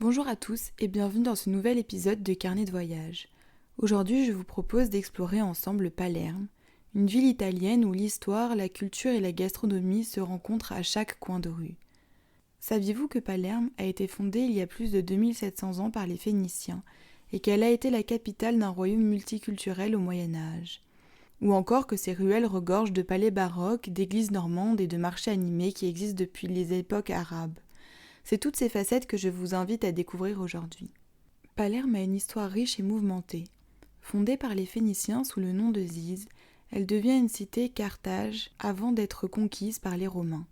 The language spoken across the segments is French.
Bonjour à tous et bienvenue dans ce nouvel épisode de Carnet de voyage. Aujourd'hui, je vous propose d'explorer ensemble Palerme, une ville italienne où l'histoire, la culture et la gastronomie se rencontrent à chaque coin de rue. Saviez-vous que Palerme a été fondée il y a plus de 2700 ans par les Phéniciens et qu'elle a été la capitale d'un royaume multiculturel au Moyen Âge? Ou encore que ses ruelles regorgent de palais baroques, d'églises normandes et de marchés animés qui existent depuis les époques arabes. C'est toutes ces facettes que je vous invite à découvrir aujourd'hui. Palerme a une histoire riche et mouvementée. Fondée par les Phéniciens sous le nom de Ziz, elle devient une cité Carthage avant d'être conquise par les Romains.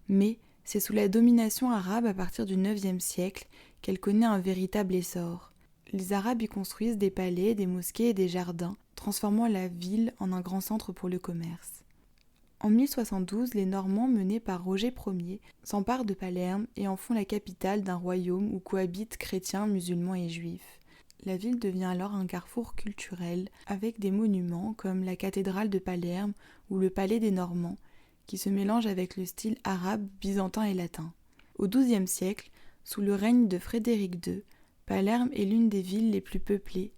Mais c'est sous la domination arabe à partir du IXe siècle qu'elle connaît un véritable essor. Les Arabes y construisent des palais, des mosquées et des jardins, transformant la ville en un grand centre pour le commerce. En 1072, les Normands, menés par Roger Ier, s'emparent de Palerme et en font la capitale d'un royaume où cohabitent chrétiens, musulmans et juifs. La ville devient alors un carrefour culturel, avec des monuments comme la cathédrale de Palerme ou le palais des Normands, qui se mélangent avec le style arabe, byzantin et latin. Au XIIe siècle, sous le règne de Frédéric II, Palerme est l'une des villes les plus peuplées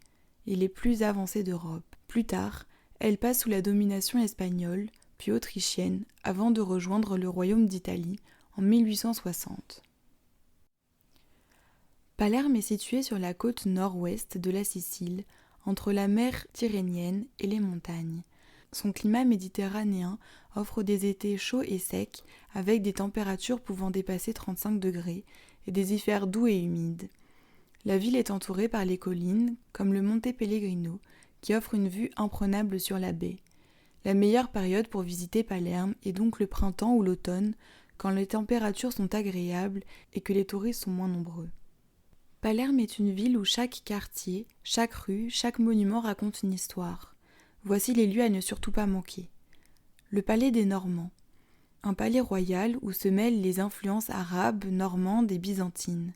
et les plus avancées d'Europe. Plus tard, elle passe sous la domination espagnole, puis autrichienne, avant de rejoindre le royaume d'Italie en 1860. Palerme est située sur la côte nord-ouest de la Sicile, entre la mer Tyrrhénienne et les montagnes. Son climat méditerranéen offre des étés chauds et secs, avec des températures pouvant dépasser 35 degrés et des hivers doux et humides. La ville est entourée par les collines, comme le Monte Pellegrino, qui offre une vue imprenable sur la baie. La meilleure période pour visiter Palerme est donc le printemps ou l'automne, quand les températures sont agréables et que les touristes sont moins nombreux. Palerme est une ville où chaque quartier, chaque rue, chaque monument raconte une histoire. Voici les lieux à ne surtout pas manquer. Le palais des Normands. Un palais royal où se mêlent les influences arabes, normandes et byzantines.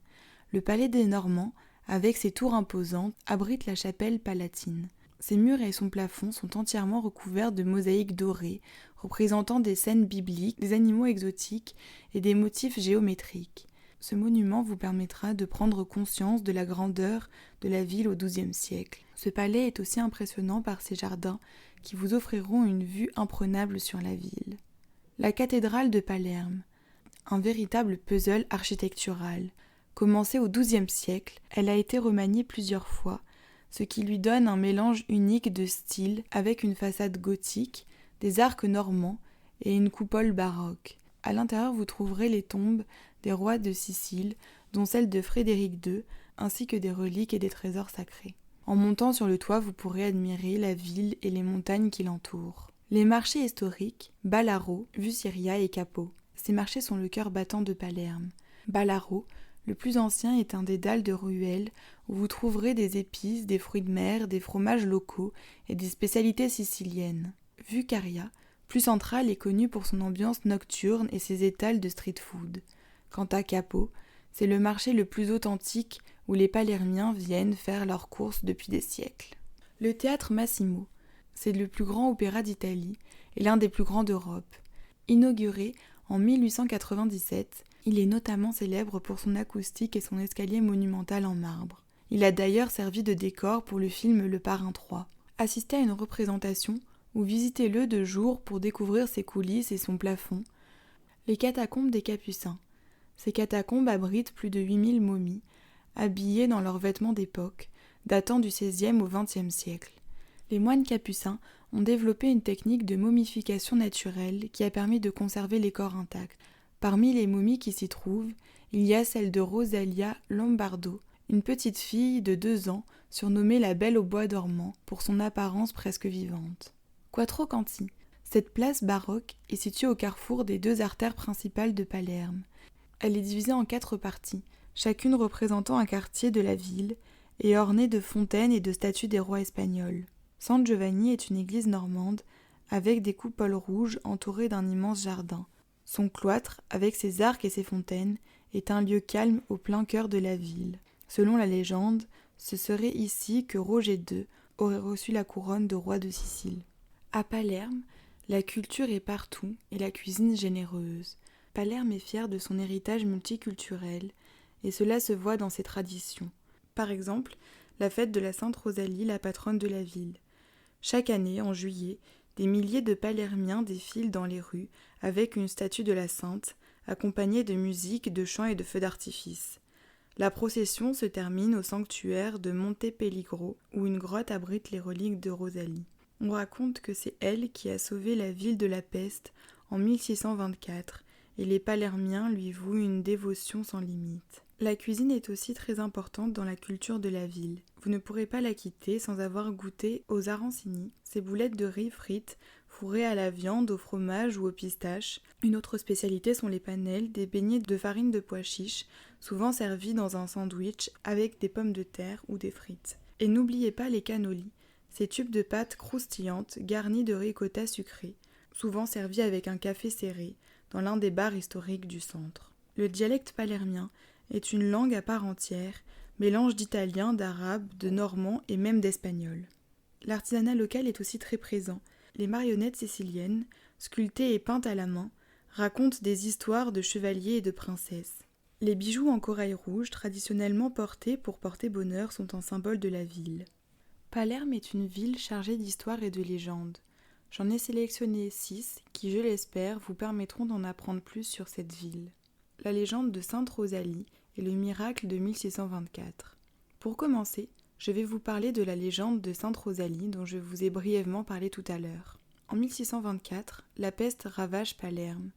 Le palais des Normands, avec ses tours imposantes, abrite la chapelle palatine. Ses murs et son plafond sont entièrement recouverts de mosaïques dorées, représentant des scènes bibliques, des animaux exotiques et des motifs géométriques. Ce monument vous permettra de prendre conscience de la grandeur de la ville au XIIe siècle. Ce palais est aussi impressionnant par ses jardins qui vous offriront une vue imprenable sur la ville. La cathédrale de Palerme, un véritable puzzle architectural. Commencée au XIIe siècle, elle a été remaniée plusieurs fois, ce qui lui donne un mélange unique de styles avec une façade gothique, des arcs normands et une coupole baroque. À l'intérieur, vous trouverez les tombes des rois de Sicile, dont celle de Frédéric II, ainsi que des reliques et des trésors sacrés. En montant sur le toit, vous pourrez admirer la ville et les montagnes qui l'entourent. Les marchés historiques, Ballarò, Vusiria et Capo. Ces marchés sont le cœur battant de Palerme. Ballarò, le plus ancien, est un dédale de ruelles où vous trouverez des épices, des fruits de mer, des fromages locaux et des spécialités siciliennes. Vucaria, plus centrale, est connue pour son ambiance nocturne et ses étals de street food. Quant à Capo, c'est le marché le plus authentique où les Palermiens viennent faire leurs courses depuis des siècles. Le théâtre Massimo, c'est le plus grand opéra d'Italie et l'un des plus grands d'Europe. Inauguré en 1897, il est notamment célèbre pour son acoustique et son escalier monumental en marbre. Il a d'ailleurs servi de décor pour le film Le Parrain 3. Assistez à une représentation ou visitez-le de jour pour découvrir ses coulisses et son plafond. Les catacombes des Capucins. Ces catacombes abritent plus de 8000 momies, habillées dans leurs vêtements d'époque, datant du XVIe au XXe siècle. Les moines capucins ont développé une technique de momification naturelle qui a permis de conserver les corps intacts. Parmi les momies qui s'y trouvent, il y a celle de Rosalia Lombardo, une petite fille de 2 ans surnommée la Belle au bois dormant pour son apparence presque vivante. Quattrocanti. Cette place baroque est située au carrefour des 2 artères principales de Palerme. Elle est divisée en 4 parties, chacune représentant un quartier de la ville et ornée de fontaines et de statues des rois espagnols. San Giovanni est une église normande avec des coupoles rouges entourées d'un immense jardin. Son cloître, avec ses arcs et ses fontaines, est un lieu calme au plein cœur de la ville. Selon la légende, ce serait ici que Roger II aurait reçu la couronne de roi de Sicile. À Palerme, la culture est partout et la cuisine généreuse. Palerme est fière de son héritage multiculturel et cela se voit dans ses traditions. Par exemple, la fête de la Sainte Rosalie, la patronne de la ville. Chaque année, en juillet, des milliers de Palermiens défilent dans les rues avec une statue de la Sainte, accompagnée de musique, de chants et de feux d'artifice. La procession se termine au sanctuaire de Monte Pelligro, où une grotte abrite les reliques de Rosalie. On raconte que c'est elle qui a sauvé la ville de la peste en 1624, et les Palermiens lui vouent une dévotion sans limite. La cuisine est aussi très importante dans la culture de la ville. Vous ne pourrez pas la quitter sans avoir goûté aux arancini, ces boulettes de riz frites fourrées à la viande, au fromage ou aux pistaches. Une autre spécialité sont les panelles, des beignets de farine de pois chiches, souvent servis dans un sandwich avec des pommes de terre ou des frites. Et n'oubliez pas les cannolis, ces tubes de pâte croustillantes garnis de ricotta sucré, souvent servis avec un café serré, dans l'un des bars historiques du centre. Le dialecte palermien est une langue à part entière, mélange d'italien, d'arabe, de normand et même d'espagnol. L'artisanat local est aussi très présent. Les marionnettes siciliennes, sculptées et peintes à la main, racontent des histoires de chevaliers et de princesses. Les bijoux en corail rouge, traditionnellement portés pour porter bonheur, sont un symbole de la ville. Palerme est une ville chargée d'histoire et de légendes. J'en ai sélectionné 6 qui, je l'espère, vous permettront d'en apprendre plus sur cette ville. La légende de Sainte Rosalie et le miracle de 1624. Pour commencer, je vais vous parler de la légende de Sainte Rosalie dont je vous ai brièvement parlé tout à l'heure. En 1624, la peste ravage Palerme.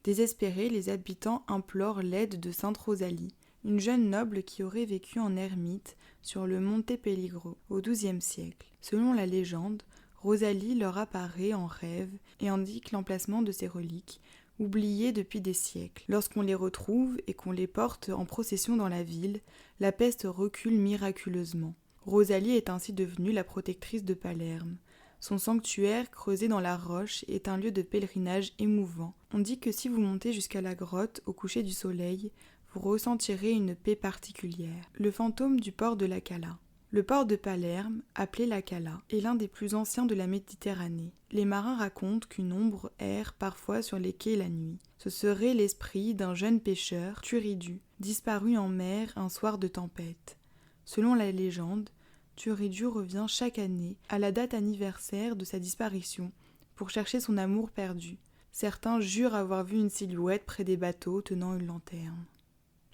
Désespérés, les habitants implorent l'aide de Sainte Rosalie, une jeune noble qui aurait vécu en ermite sur le Monte Pelligro au XIIe siècle. Selon la légende, Rosalie leur apparaît en rêve et indique l'emplacement de ses reliques, oubliées depuis des siècles. Lorsqu'on les retrouve et qu'on les porte en procession dans la ville, la peste recule miraculeusement. Rosalie est ainsi devenue la protectrice de Palerme. Son sanctuaire, creusé dans la roche, est un lieu de pèlerinage émouvant. On dit que si vous montez jusqu'à la grotte au coucher du soleil, vous ressentirez une paix particulière. Le fantôme du port de la Cala. Le port de Palerme, appelé la Cala, est l'un des plus anciens de la Méditerranée. Les marins racontent qu'une ombre erre parfois sur les quais la nuit. Ce serait l'esprit d'un jeune pêcheur, Turiddu, disparu en mer un soir de tempête. Selon la légende, Turiddu revient chaque année à la date anniversaire de sa disparition pour chercher son amour perdu. Certains jurent avoir vu une silhouette près des bateaux tenant une lanterne.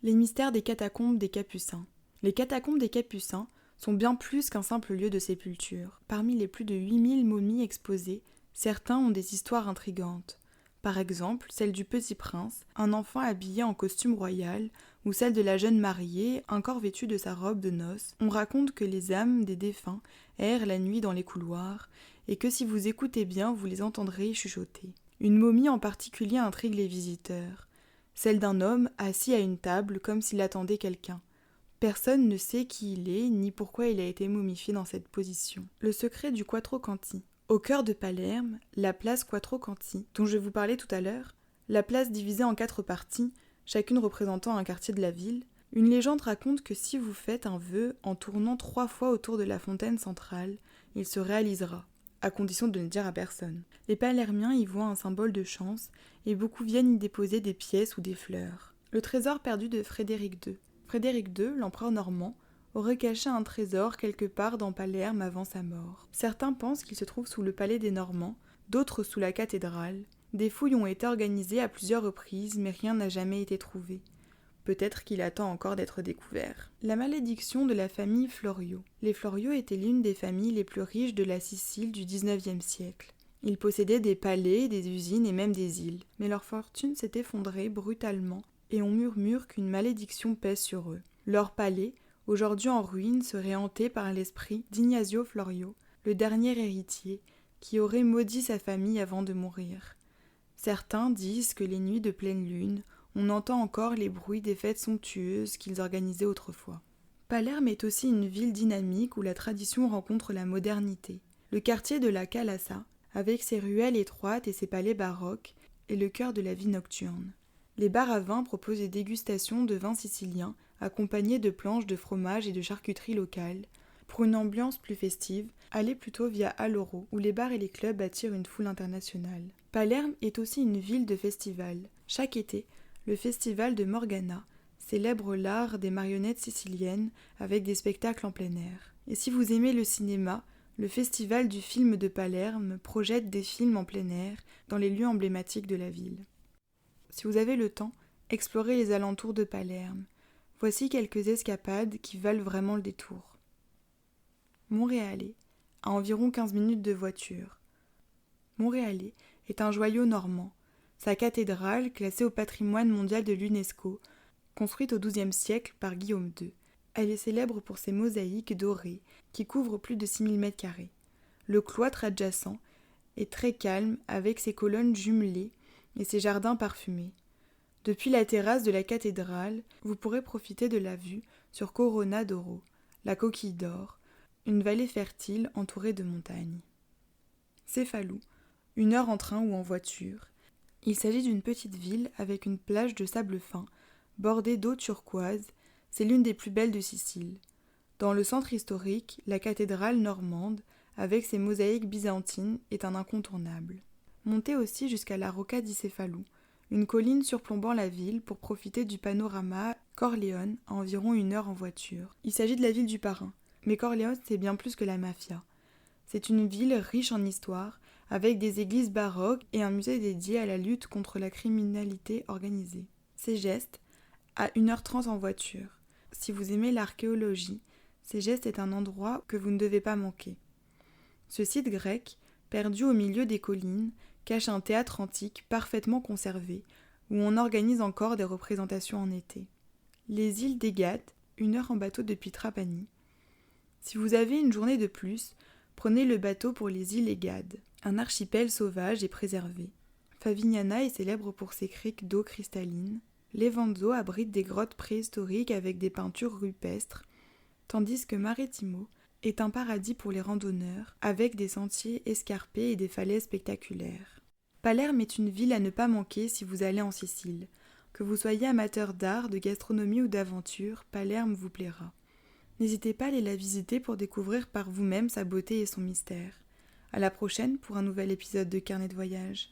Les mystères des catacombes des Capucins. Les catacombes des Capucins sont bien plus qu'un simple lieu de sépulture. Parmi les plus de 8000 momies exposées, certains ont des histoires intrigantes. Par exemple, celle du Petit Prince, un enfant habillé en costume royal, ou celle de la jeune mariée, un corps vêtu de sa robe de noces. On raconte que les âmes des défunts errent la nuit dans les couloirs, et que si vous écoutez bien, vous les entendrez chuchoter. Une momie en particulier intrigue les visiteurs. Celle d'un homme assis à une table comme s'il attendait quelqu'un. Personne ne sait qui il est, ni pourquoi il a été momifié dans cette position. Le secret du Quattrocanti. Au cœur de Palerme, la place Quattrocanti, dont je vous parlais tout à l'heure, la place divisée en 4 parties, chacune représentant un quartier de la ville, une légende raconte que si vous faites un vœu en tournant 3 fois autour de la fontaine centrale, il se réalisera, à condition de ne dire à personne. Les Palermiens y voient un symbole de chance, et beaucoup viennent y déposer des pièces ou des fleurs. Le trésor perdu de Frédéric II. Frédéric II, l'empereur normand, aurait caché un trésor quelque part dans Palerme avant sa mort. Certains pensent qu'il se trouve sous le palais des Normands, d'autres sous la cathédrale. Des fouilles ont été organisées à plusieurs reprises, mais rien n'a jamais été trouvé. Peut-être qu'il attend encore d'être découvert. La malédiction de la famille Florio. Les Florio étaient l'une des familles les plus riches de la Sicile du XIXe siècle. Ils possédaient des palais, des usines et même des îles. Mais leur fortune s'est effondrée brutalement et on murmure qu'une malédiction pèse sur eux. Leur palais, aujourd'hui en ruine, serait hanté par l'esprit d'Ignazio Florio, le dernier héritier, qui aurait maudit sa famille avant de mourir. Certains disent que les nuits de pleine lune, on entend encore les bruits des fêtes somptueuses qu'ils organisaient autrefois. Palerme est aussi une ville dynamique où la tradition rencontre la modernité. Le quartier de la Calassa, avec ses ruelles étroites et ses palais baroques, est le cœur de la vie nocturne. Les bars à vin proposent des dégustations de vins siciliens accompagnés de planches de fromage et de charcuterie locale. Pour une ambiance plus festive, allez plutôt via Alloro, où les bars et les clubs attirent une foule internationale. Palerme est aussi une ville de festivals. Chaque été, le festival de Morgana célèbre l'art des marionnettes siciliennes avec des spectacles en plein air. Et si vous aimez le cinéma, le Festival du film de Palerme projette des films en plein air dans les lieux emblématiques de la ville. Si vous avez le temps, explorez les alentours de Palerme. Voici quelques escapades qui valent vraiment le détour. Monréalais, à environ 15 minutes de voiture. Monréalais est un joyau normand. Sa cathédrale, classée au patrimoine mondial de l'UNESCO, construite au XIIe siècle par Guillaume II. Elle est célèbre pour ses mosaïques dorées qui couvrent plus de 6000 m². Le cloître adjacent est très calme avec ses colonnes jumelées et ses jardins parfumés. Depuis la terrasse de la cathédrale, vous pourrez profiter de la vue sur Corona d'Oro, la Coquille d'Or, une vallée fertile entourée de montagnes. Cefalù, 1 heure en train ou en voiture. Il s'agit d'une petite ville avec une plage de sable fin, bordée d'eau turquoise. C'est l'une des plus belles de Sicile. Dans le centre historique, la cathédrale normande, avec ses mosaïques byzantines, est un incontournable. Montez aussi jusqu'à la Rocca di Cefalù, une colline surplombant la ville pour profiter du panorama Corleone à environ 1 heure en voiture. Il s'agit de la ville du parrain, mais Corleone c'est bien plus que la mafia. C'est une ville riche en histoire, avec des églises baroques et un musée dédié à la lutte contre la criminalité organisée. Ségeste, à 1h30 en voiture. Si vous aimez l'archéologie, Ségeste est un endroit que vous ne devez pas manquer. Ce site grec, perdu au milieu des collines, cache un théâtre antique parfaitement conservé, où on organise encore des représentations en été. Les îles d'Égade, 1 heure en bateau depuis Trapani. Si vous avez une journée de plus, prenez le bateau pour les îles Égade. Un archipel sauvage et préservé. Favignana est célèbre pour ses criques d'eau cristalline. Levanzo abrite des grottes préhistoriques avec des peintures rupestres, tandis que Marettimo est un paradis pour les randonneurs, avec des sentiers escarpés et des falaises spectaculaires. Palerme est une ville à ne pas manquer si vous allez en Sicile. Que vous soyez amateur d'art, de gastronomie ou d'aventure, Palerme vous plaira. N'hésitez pas à aller la visiter pour découvrir par vous-même sa beauté et son mystère. À la prochaine pour un nouvel épisode de Carnet de voyage.